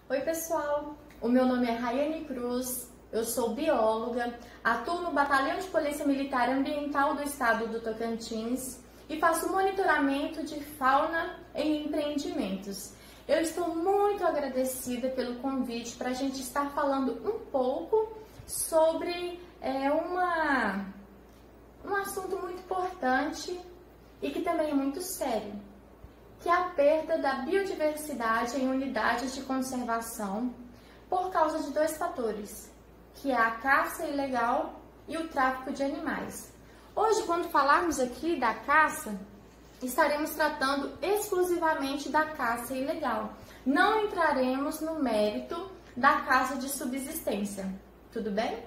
Oi pessoal, o meu nome é Raiane Cruz, eu sou bióloga, atuo no Batalhão de Polícia Militar Ambiental do Estado do Tocantins e faço monitoramento de fauna em empreendimentos. Eu estou muito agradecida pelo convite para a gente estar falando um pouco sobre um assunto muito importante e que também é muito sério, que é a perda da biodiversidade em unidades de conservação por causa de dois fatores, que é a caça ilegal e o tráfico de animais. Hoje, quando falarmos aqui da caça, estaremos tratando exclusivamente da caça ilegal. Não entraremos no mérito da caça de subsistência, tudo bem?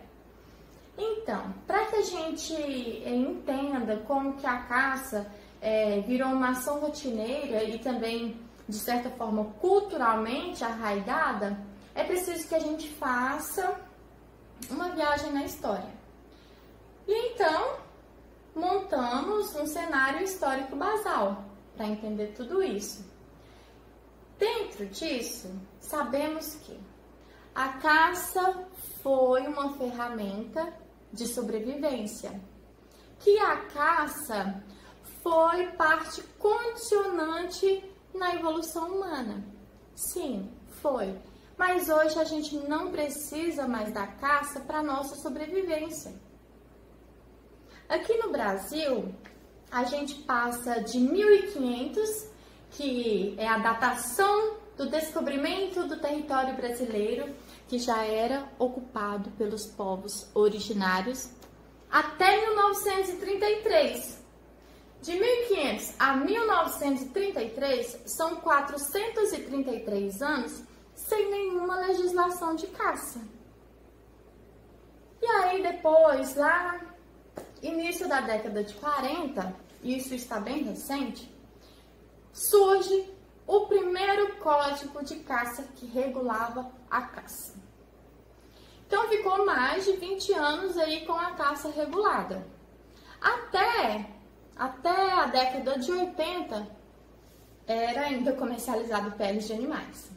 Então, para que a gente entenda como que a caça virou uma ação rotineira e também, de certa forma, culturalmente arraigada, é preciso que a gente faça uma viagem na história. E então, montamos um cenário histórico basal para entender tudo isso. Dentro disso, sabemos que a caça foi uma ferramenta de sobrevivência, que a caça foi parte condicionante na evolução humana. Sim, foi. Mas hoje a gente não precisa mais da caça para nossa sobrevivência. Aqui no Brasil, a gente passa de 1500, que é a datação do descobrimento do território brasileiro, que já era ocupado pelos povos originários, até 1933. De 1500 a 1933 são 433 anos sem nenhuma legislação de caça. E aí depois, lá, início da década de 40, isso está bem recente, surge o primeiro código de caça que regulava a caça. Então ficou mais de 20 anos aí com a caça regulada. Até a década de 80 era ainda comercializado peles de animais.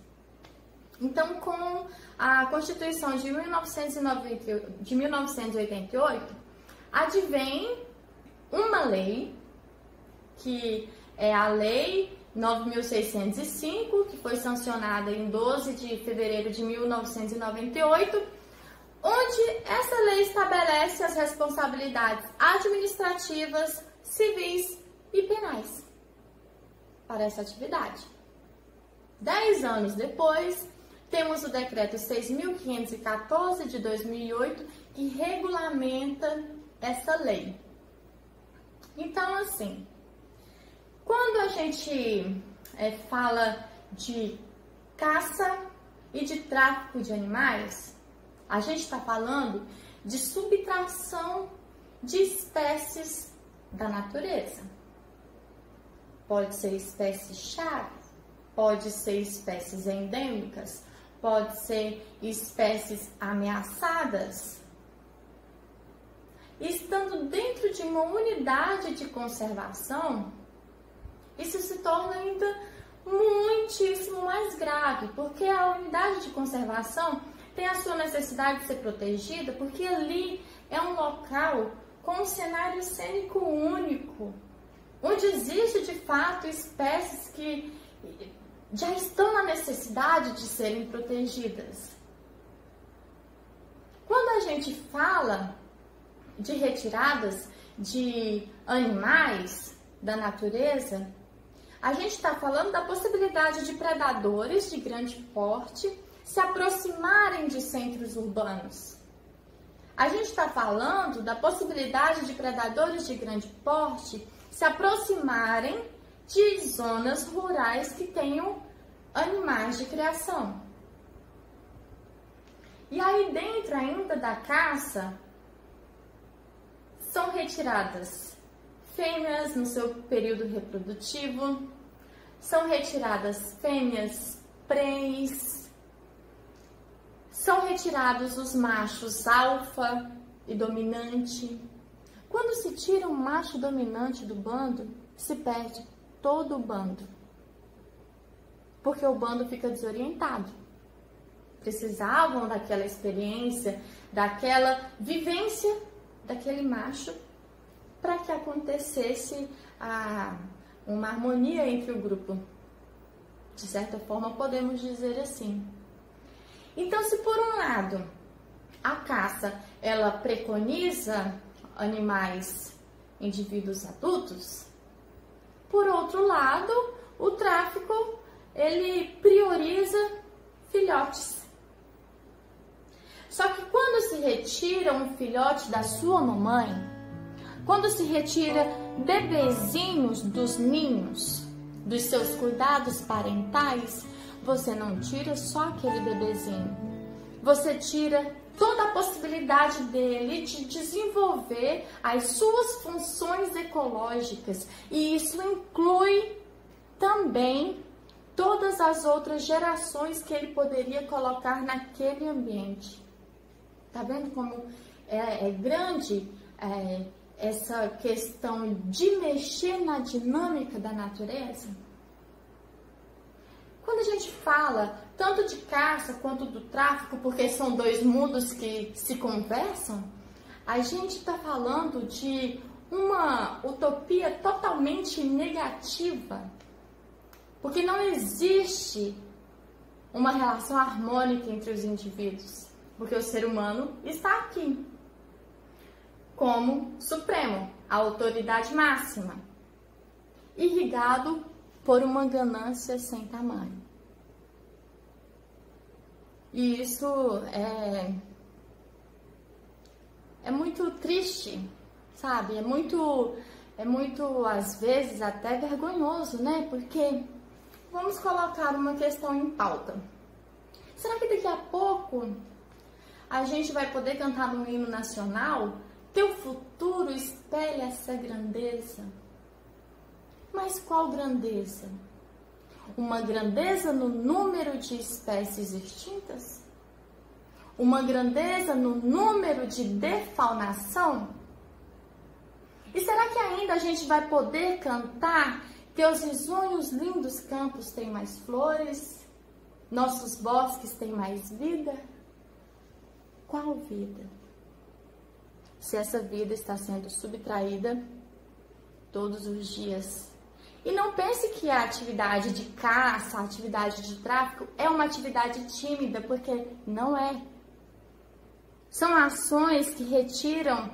Então, com a Constituição de 1988, advém uma lei, que é a Lei 9.605, que foi sancionada em 12 de fevereiro de 1998, onde essa lei estabelece as responsabilidades administrativas, civis e penais para essa atividade. 10 anos depois, temos o Decreto 6.514 de 2008, que regulamenta essa lei. Então, assim, quando a gente fala de caça e de tráfico de animais, a gente está falando de subtração de espécies da natureza. Pode ser espécies-chave, pode ser espécies endêmicas, pode ser espécies ameaçadas. Estando dentro de uma unidade de conservação, isso se torna ainda muitíssimo mais grave, porque a unidade de conservação tem a sua necessidade de ser protegida, porque ali é um local com um cenário cênico único, onde existe de fato espécies que já estão na necessidade de serem protegidas. Quando a gente fala de retiradas de animais da natureza, a gente está falando da possibilidade de predadores de grande porte se aproximarem de centros urbanos. A gente está falando da possibilidade de predadores de grande porte se aproximarem de zonas rurais que tenham animais de criação. E aí dentro ainda da caça, são retiradas fêmeas no seu período reprodutivo, são retiradas fêmeas prens, são retirados os machos alfa e dominante. Quando se tira um macho dominante do bando, se perde todo o bando, porque o bando fica desorientado. precisavam daquela experiência, daquela vivência daquele macho para que acontecesse uma harmonia entre o grupo. De certa forma, podemos dizer assim. Então, se por um lado a caça ela preconiza animais, indivíduos adultos, por outro lado, o tráfico ele prioriza filhotes. Só que quando se retira um filhote da sua mamãe, quando se retira bebezinhos dos ninhos, dos seus cuidados parentais, você não tira só aquele bebezinho. Você tira toda a possibilidade dele de desenvolver as suas funções ecológicas. E isso inclui também todas as outras gerações que ele poderia colocar naquele ambiente. Tá vendo como é grande essa questão de mexer na dinâmica da natureza? Quando a gente fala tanto de caça quanto do tráfico, porque são dois mundos que se conversam, a gente está falando de uma utopia totalmente negativa, porque não existe uma relação harmônica entre os indivíduos, porque o ser humano está aqui como supremo, a autoridade máxima, irrigado por uma ganância sem tamanho. E isso é muito triste, sabe? É muito, às vezes, até vergonhoso, né? Porque vamos colocar uma questão em pauta. Será que daqui a pouco a gente vai poder cantar no hino nacional? Teu futuro espelha essa grandeza. Mas qual grandeza? Uma grandeza no número de espécies extintas? Uma grandeza no número de defaunação? E será que ainda a gente vai poder cantar teus risonhos lindos campos têm mais flores? Nossos bosques têm mais vida? Qual vida? Se essa vida está sendo subtraída todos os dias. E não pense que a atividade de caça, a atividade de tráfico é uma atividade tímida, porque não é. São ações que retiram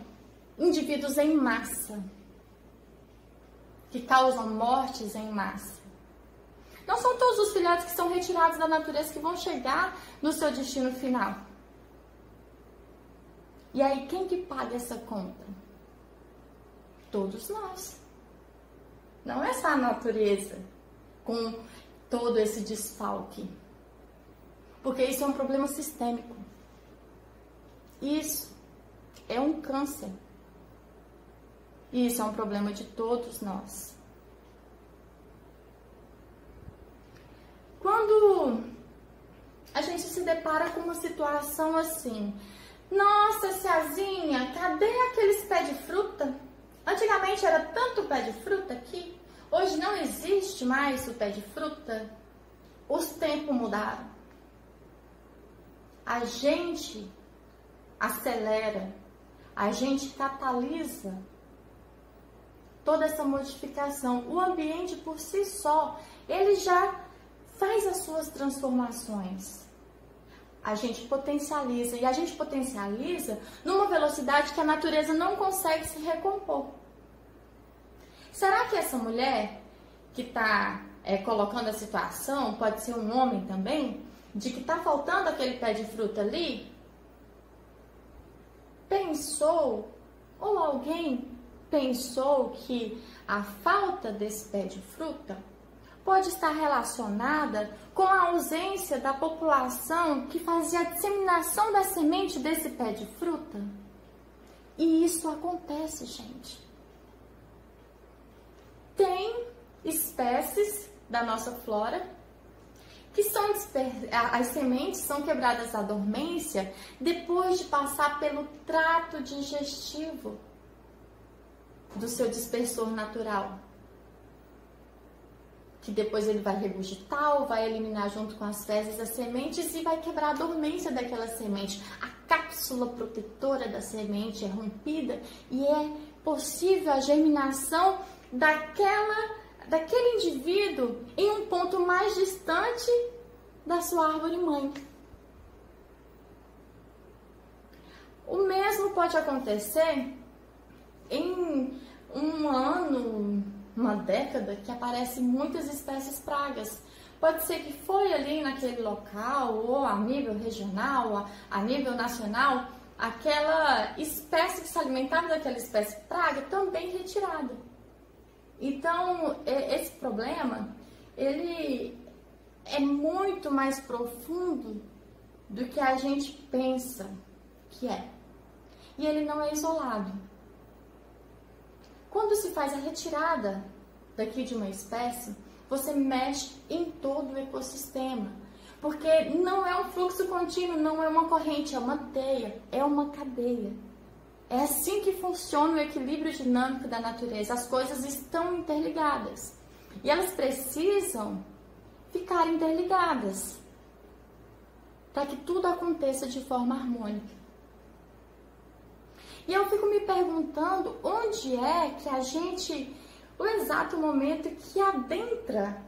indivíduos em massa, que causam mortes em massa. Não são todos os filhotes que são retirados da natureza que vão chegar no seu destino final. E aí, quem que paga essa conta? Todos nós. Não é só a natureza com todo esse desfalque. Porque isso é um problema sistêmico. Isso é um câncer. E isso é um problema de todos nós. Quando a gente se depara com uma situação assim, nossa, Ceazinha, cadê aqueles pés de fruta? Antigamente era tanto pé de fruta aqui, hoje não existe mais o pé de fruta. Os tempos mudaram. A gente acelera, a gente catalisa toda essa modificação. O ambiente por si só, ele já faz as suas transformações. A gente potencializa, e a gente potencializa numa velocidade que a natureza não consegue se recompor. Será que essa mulher que está colocando a situação, pode ser um homem também, de que está faltando aquele pé de fruta ali, pensou, ou alguém pensou que a falta desse pé de fruta pode estar relacionada com a ausência da população que fazia a disseminação da semente desse pé de fruta? E isso acontece, gente. Tem espécies da nossa flora que as sementes são quebradas à dormência depois de passar pelo trato digestivo do seu dispersor natural, que depois ele vai regurgitar ou vai eliminar junto com as fezes as sementes e vai quebrar a dormência daquela semente. A cápsula protetora da semente é rompida e é possível a germinação daquele indivíduo em um ponto mais distante da sua árvore mãe. O mesmo pode acontecer em um ano, uma década, que aparecem muitas espécies pragas. Pode ser que foi ali naquele local, ou a nível regional, a nível nacional, aquela espécie que se alimentava daquela espécie praga também retirada. Então, esse problema, ele é muito mais profundo do que a gente pensa que é. E ele não é isolado. Quando se faz a retirada daqui de uma espécie, você mexe em todo o ecossistema. Porque não é um fluxo contínuo, não é uma corrente, é uma teia, é uma cadeia. É assim que funciona o equilíbrio dinâmico da natureza. As coisas estão interligadas. E elas precisam ficar interligadas para que tudo aconteça de forma harmônica. E eu fico me perguntando onde é que a gente, o exato momento que adentra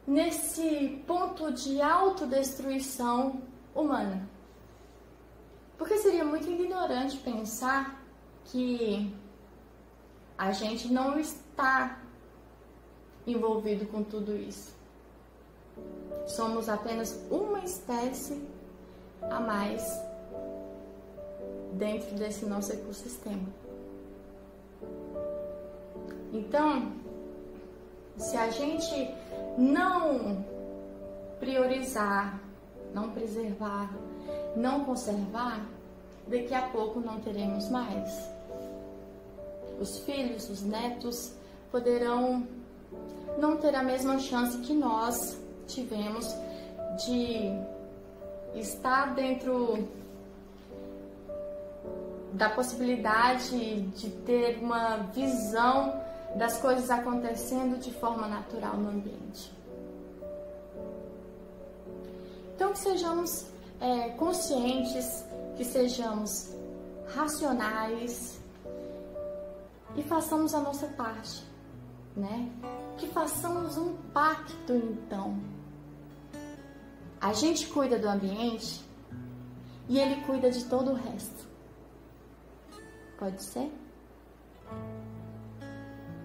nesse ponto de autodestruição humana. Porque seria muito ignorante pensar que a gente não está envolvido com tudo isso. Somos apenas uma espécie a mais dentro desse nosso ecossistema. Então, se a gente não priorizar, não preservar, não conservar, daqui a pouco não teremos mais. Os filhos, os netos poderão não ter a mesma chance que nós tivemos de estar dentro da possibilidade de ter uma visão das coisas acontecendo de forma natural no ambiente. Então, que sejamos conscientes, que sejamos racionais e façamos a nossa parte, né? Que façamos um pacto, então. A gente cuida do ambiente e ele cuida de todo o resto. Pode ser?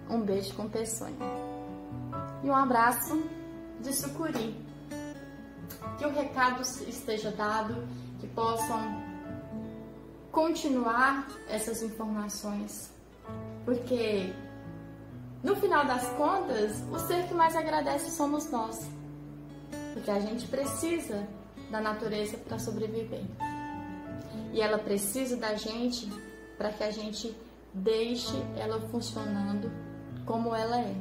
Um beijo com peçonha. E um abraço de sucuri. Que o recado esteja dado, que possam continuar essas informações. Porque, no final das contas, o ser que mais agradece somos nós. Porque a gente precisa da natureza para sobreviver. E ela precisa da gente para que a gente deixe ela funcionando como ela é.